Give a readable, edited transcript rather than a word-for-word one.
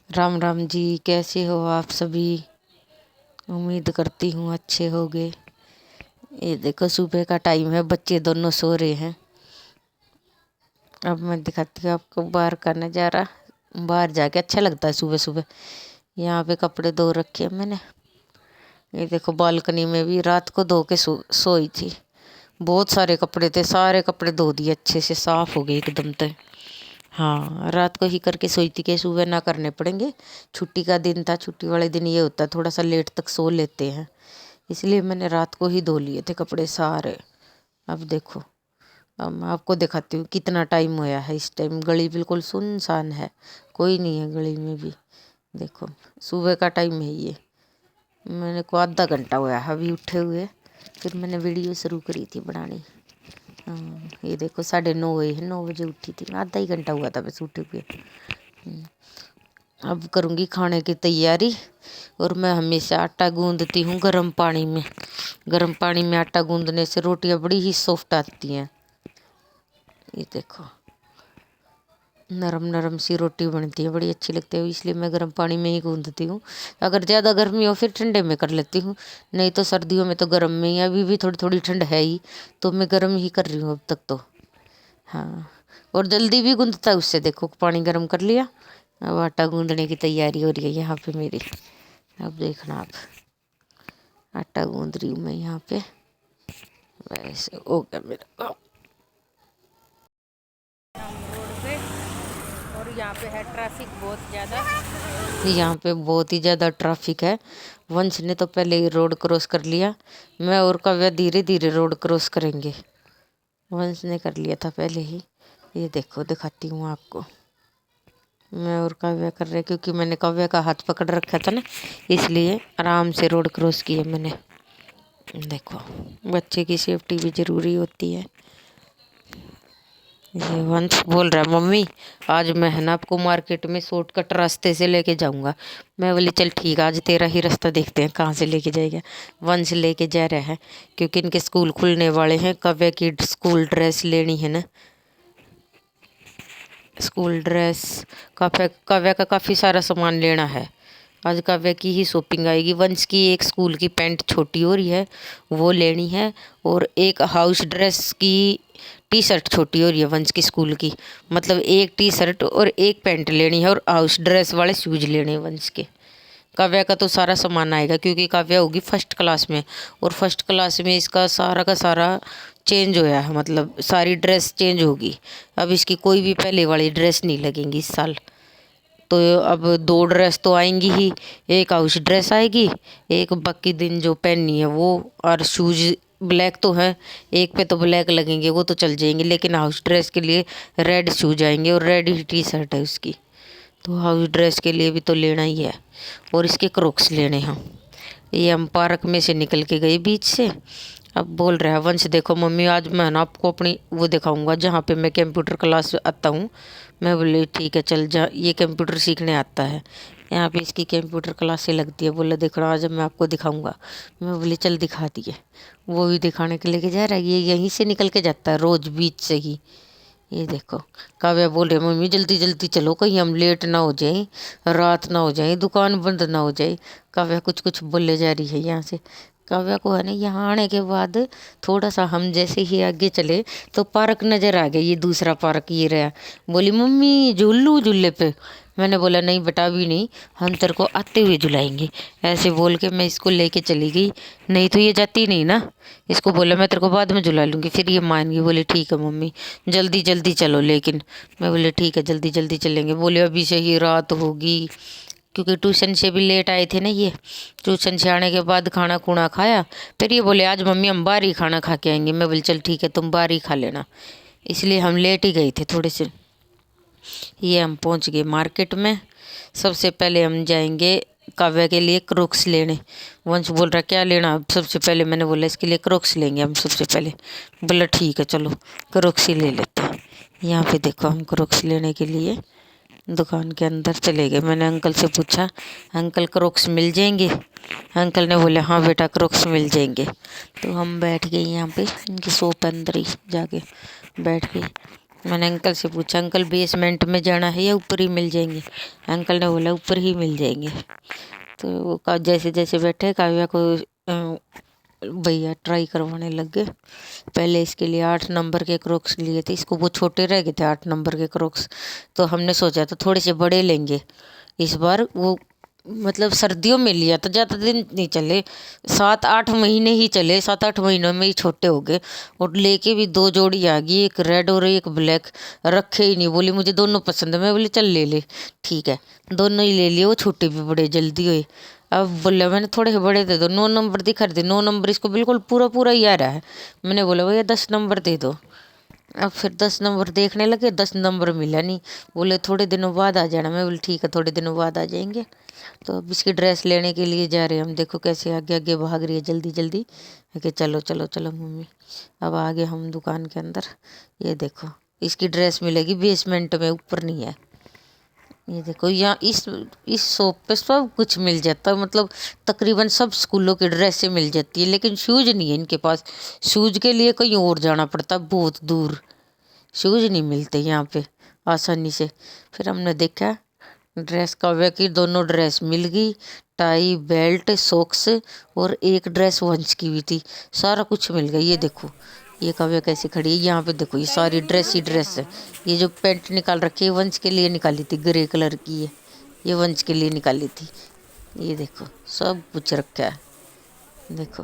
राम राम जी, कैसे हो आप सभी। उम्मीद करती हूँ अच्छे होगे। ये देखो सुबह का टाइम है, बच्चे दोनों सो रहे हैं। अब मैं दिखाती हूँ आपको बाहर का नज़ारा। बाहर जाके अच्छा लगता है सुबह सुबह। यहाँ पे कपड़े धो रखे हैं मैंने। ये देखो बालकनी में भी रात को धो के सोई थी। बहुत सारे कपड़े थे, सारे कपड़े धो दिए, अच्छे से साफ हो गए एकदम से। हाँ, रात को ही करके सोई थी कि सुबह ना करने पड़ेंगे। छुट्टी का दिन था, छुट्टी वाले दिन ये होता है थोड़ा सा लेट तक सो लेते हैं, इसलिए मैंने रात को ही धो लिए थे कपड़े सारे। अब देखो, अब मैं आपको दिखाती हूँ कितना टाइम होया है। इस टाइम गली बिल्कुल सुनसान है, कोई नहीं है गली में भी। देखो सुबह का टाइम है ये। मैंने को आधा घंटा हुआ है अभी उठे हुए, फिर मैंने वीडियो शुरू करी थी बनानी। हाँ, ये देखो 9:30 हुए हैं, 9 बजे उठी थी, आधा ही घंटा हुआ था बस उठे हुए। अब करूँगी खाने की तैयारी। और मैं हमेशा आटा गूंदती हूँ गर्म पानी में। गर्म पानी में आटा गूंदने से रोटियां बड़ी ही सॉफ्ट आती हैं। ये देखो नरम नरम सी रोटी बनती है, बड़ी अच्छी लगती है, इसलिए मैं गर्म पानी में ही गूंदती हूँ। अगर ज़्यादा गर्मी हो फिर ठंडे में कर लेती हूँ, नहीं तो सर्दियों में तो गर्म में ही। अभी भी थोड़ी थोड़ी ठंड है ही, तो मैं गर्म ही कर रही हूँ अब तक तो। हाँ, और जल्दी भी गूंदता है उससे। देखो पानी गर्म कर लिया, अब आटा गूंदने की तैयारी हो रही है यहाँ पे मेरी। अब देखना आप, आटा गूंद रही हूँ मैं यहाँ पे। वैसे हो गया मेरा काम। रोड पे, और यहाँ पे है ट्रैफिक बहुत ज़्यादा। यहाँ पे बहुत ही ज़्यादा ट्रैफिक है। वंश ने तो पहले ही रोड क्रॉस कर लिया, मैं और काव्या धीरे धीरे रोड क्रॉस करेंगे। वंश ने कर लिया था पहले ही। ये देखो दिखाती हूँ आपको, मैं और काव्या कर रहे, क्योंकि मैंने काव्या का हाथ पकड़ रखा था ना, इसलिए आराम से रोड क्रॉस किया मैंने। देखो बच्चे की सेफ्टी भी ज़रूरी होती है। ये वंश बोल रहा है मम्मी आज मैं है ना आपको मार्केट में शॉर्टकट रास्ते से लेके जाऊंगा। मैं बोली चल ठीक है, आज तेरा ही रास्ता देखते हैं कहाँ से लेके जाएगा। वंश लेके जा रहा है क्योंकि इनके स्कूल खुलने वाले हैं। काव्या की स्कूल ड्रेस लेनी है ना, स्कूल ड्रेस। काव्या का काफ़ी सारा सामान लेना है। आज काव्या की ही शॉपिंग आएगी। वंश की एक स्कूल की पैंट छोटी हो रही है, वो लेनी है। और एक हाउस ड्रेस की टी शर्ट छोटी हो रही है वंश की स्कूल की। मतलब एक टी शर्ट और एक पैंट लेनी है, और हाउस ड्रेस वाले शूज लेने हैं वंश के। काव्या का तो सारा सामान आएगा क्योंकि काव्या होगी फर्स्ट क्लास में, और फर्स्ट क्लास में इसका सारा का सारा चेंज होया है, मतलब सारी ड्रेस चेंज होगी। अब इसकी कोई भी पहले वाली ड्रेस नहीं लगेंगी इस साल। तो अब दो ड्रेस तो आएंगी ही, एक हाउस ड्रेस आएगी, एक बाकी दिन जो पहननी है वो। और शूज ब्लैक तो है, एक पे तो ब्लैक लगेंगे वो तो चल जाएंगे, लेकिन हाउस ड्रेस के लिए रेड शूज आएंगे और रेड ही टी शर्ट है उसकी। तो हाउस ड्रेस के लिए भी तो लेना ही है। और इसके क्रॉक्स लेने हैं। ये हम पार्क में से निकल के गए बीच से। अब बोल रहा है वंश देखो मम्मी आज मैं ना आपको अपनी वो दिखाऊंगा जहाँ पे मैं कंप्यूटर क्लास आता हूँ। मैं बोली ठीक है चल जा, ये कंप्यूटर सीखने आता है, यहाँ पे इसकी कंप्यूटर क्लास से लगती है। बोला देखो आज मैं आपको दिखाऊंगा। मैं बोली चल दिखा दिए। वो भी दिखाने के लेके जा रहा है, ये यहीं से निकल के जाता है रोज़ बीच से ही। ये देखो काव्या बोल रहे मम्मी जल्दी जल्दी चलो कहीं हम लेट ना हो जाए, रात ना हो जाए, दुकान बंद ना हो जाए। काव्या कुछ कुछ बोले जा रही है यहाँ से। काव्या को है ना यहाँ आने के बाद थोड़ा सा हम जैसे ही आगे चले तो पार्क नज़र आ गया, ये दूसरा पार्क ये रहा। बोली मम्मी झूलू झूले पे। मैंने बोला नहीं बेटा अभी नहीं, हम तेरे को आते हुए झुलाएंगे। ऐसे बोल के मैं इसको लेके चली गई, नहीं तो ये जाती नहीं ना। इसको बोला मैं तेरे को बाद में झुला लूँगी, फिर ये मान गई। बोले ठीक है मम्मी जल्दी जल्दी चलो लेकिन। मैं बोले ठीक है जल्दी जल्दी चलेंगे। बोले अभी से ही रात होगी, क्योंकि ट्यूशन से भी लेट आए थे ना ये। ट्यूशन से आने के बाद खाना खूना खाया, फिर ये बोले आज मम्मी हम बाहर ही खाना खा के आएंगे। मैं बोले चल ठीक है तुम बाहर ही खा लेना, इसलिए हम लेट ही गए थे थोड़े से। ये हम पहुंच गए मार्केट में। सबसे पहले हम जाएंगे काव्या के लिए क्रोक्स लेने। वंश बोल रहा क्या लेना अब सबसे पहले। मैंने बोला इसके लिए क्रोक्स लेंगे हम सबसे पहले। बोला ठीक है चलो क्रोक्स ही ले लेते हैं। यहाँ पे देखो हम क्रोक्स लेने के लिए दुकान के अंदर चले गए। मैंने अंकल से पूछा अंकल क्रोक्स मिल जाएंगे। अंकल ने बोले हाँ बेटा क्रोक्स मिल जाएंगे। तो हम बैठ गए यहाँ पे, इनकी शॉप अंदर ही जाके बैठ गए। मैंने अंकल से पूछा, अंकल बेसमेंट में जाना है या ऊपर ही मिल जाएंगे? अंकल ने बोला ऊपर ही मिल जाएंगे। तो वो जैसे जैसे बैठे काव्या को भैया ट्राई करवाने लग गए। पहले इसके लिए 8 नंबर के क्रॉक्स लिए थे, इसको वो छोटे रह गए थे 8 नंबर के क्रॉक्स, तो हमने सोचा तो थोड़े से बड़े लेंगे इस बार। वो मतलब सर्दियों में लिया तो ज़्यादा दिन नहीं चले, 7-8 महीने ही चले, 7-8 महीनों में ही छोटे हो गए। और लेके भी 2 जोड़ी आ गई, एक रेड और एक ब्लैक। रखे ही नहीं, बोली मुझे दोनों पसंद है। मैं बोली चल ले ले, ठीक है, दोनों ही ले लिए। वो छोटे भी बड़े जल्दी हुए। अब बोला मैंने थोड़े से बड़े दे दो, 9 नंबर दिखा रहे थे, 9 नंबर इसको बिल्कुल पूरा पूरा ही आ रहा है। मैंने बोला भैया 10 नंबर दे दो। अब फिर 10 नंबर देखने लगे, 10 नंबर मिला नहीं। बोले थोड़े दिनों बाद आ जाना। मैं बोली ठीक है, थोड़े दिनों बाद आ जाएंगे। तो अब इसकी ड्रेस लेने के लिए जा रहे हैं हम। देखो कैसे आगे आगे भाग रही है जल्दी जल्दी, कि चलो चलो चलो मम्मी। अब आ गए हम दुकान के अंदर। ये देखो इसकी ड्रेस मिलेगी बेसमेंट में, ऊपर नहीं है। ये देखो यहाँ इस शॉप पे सब कुछ मिल जाता है, मतलब तकरीबन सब स्कूलों की ड्रेसें मिल जाती है, लेकिन शूज़ नहीं है इनके पास। शूज़ के लिए कहीं और जाना पड़ता है, बहुत दूर। शूज़ नहीं मिलते यहाँ पे आसानी से। फिर हमने देखा ड्रेस, काव्या की दोनों ड्रेस मिल गई, टाई बेल्ट सॉक्स, और एक ड्रेस वंश की भी थी। सारा कुछ मिल गया। ये देखो ये काव्या कैसे खड़ी है यहाँ पे, देखो ये सारी ड्रेस ही ड्रेस है। ये जो पैंट निकाल रखी है वंश के लिए निकाली थी, ग्रे कलर की है, ये वंश के लिए निकाली थी। ये देखो सब कुछ रखा है, देखो।